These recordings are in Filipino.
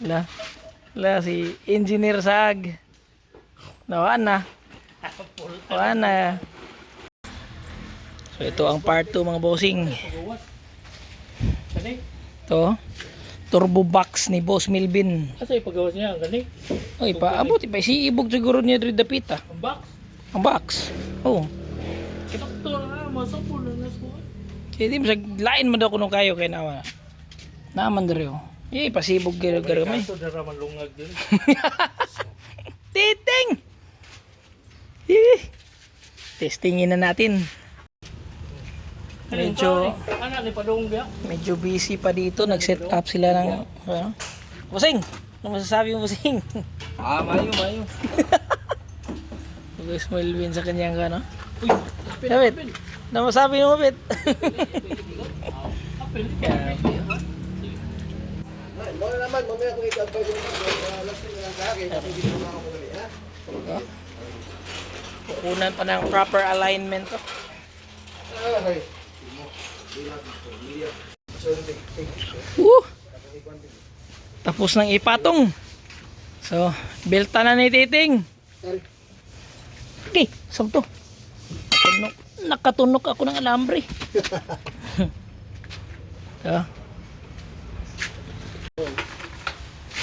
La, si Engineer Sag. Nawaan na. Nawaan na. So ito ang part 2 mga bossing. Ito. Turbo box ni Boss Milvin. Asa ipagawas niya? Gani? Oy, paabot pa si ibog siguro niya diri dapit ah. Ang box? Ang box. Oh. Sakto na, masapul na sa Hindi mo lain man daw kuno kayo kay nawa. Naman diri oh. Pasibog gyud gamay. Ito na raman lungag din. Titing. Testingin na natin. Medyo busy pa dito, nag-set up sila ng Busing, ano masasabi mo Busing? Mayo. Guys, Melvin sa kanyang ano? Uy, David, ano masasabi mo David? Wala naman, mamaya kung ito-advise mo last thing lang sa akin, kasi hindi naman ako madali, ha? Kukunan pa ng proper alignment to. Okay. Tapos ng ipatong. So, belta na ni Titing. Okay, saan to? Nakatunok ako ng alambre.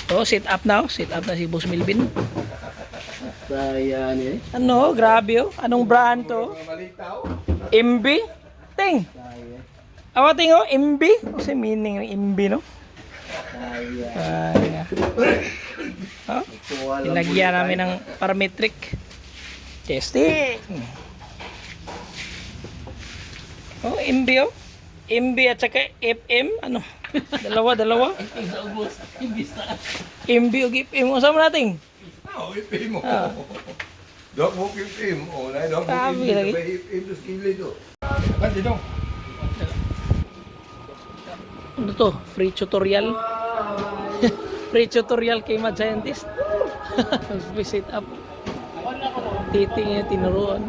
So, sit up now. Sit up na si Boss Milvin. Ayan eh. Ano, grabe oh. Anong brand to? MB? Ting. Awating oh, MB? Kasi meaning ng MB no? Oh, ilagyan namin ng parametric testing. Oh, MB oh. MB at saka FM ano? Dalawa. MB o FM mo sama natin. FM mo. Dog mo FM mo. Dog mo FM to skill ito. Pati dong. Ano to? Free tutorial. Free tutorial kay Mad Scientist. Visit up. Titing yung tinuruan.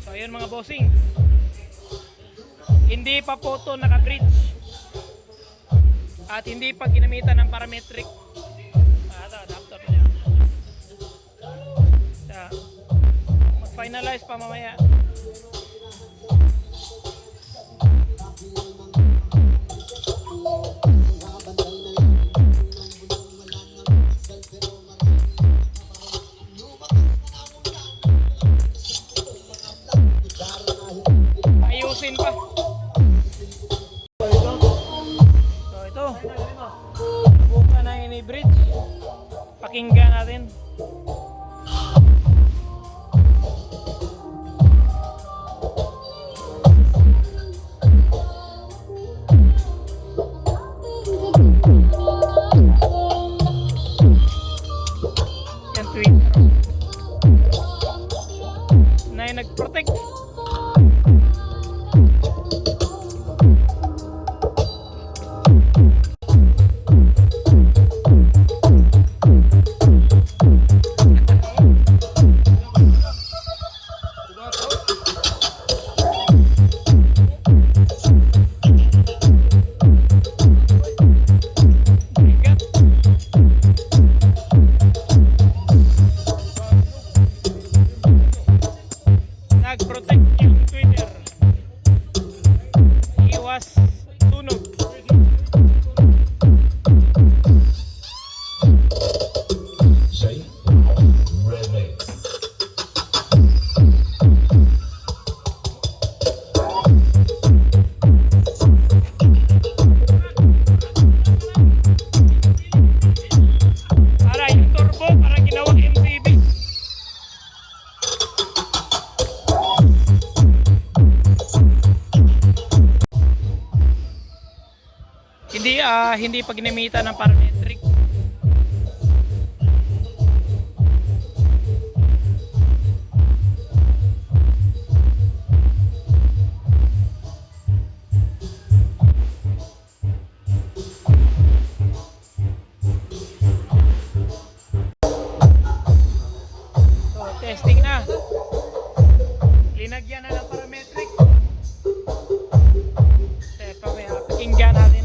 So ayun mga bossing. Hindi pa po ito naka-bridge. At hindi pa ginamitan ng parametric. Ito, adapter niya. Mag-finalize pa mamaya. Ayusin pa. So ito. Buka na yung bridge. Pakinggan natin. Yan tweet. Na yung nag-protect. Nag-protect yung Twitter. Iwas tunog. Para yung turbo, para ginawang MTB. Hindi pa ginamitan ng parametric. So, testing na. Linagyan na ng parametric. Pakinggan natin.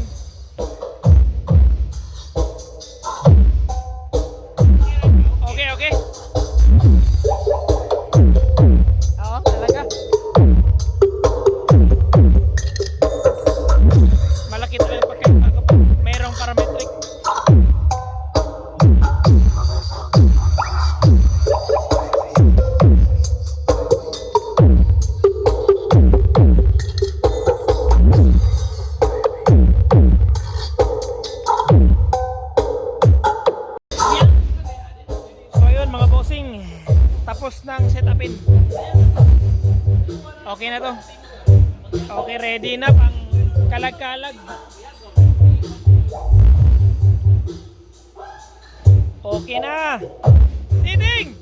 ready na pang kalag-kalag. Okay na. Titing!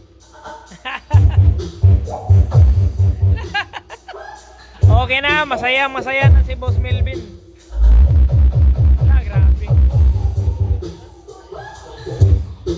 Okay na, masaya na si Boss Melvin.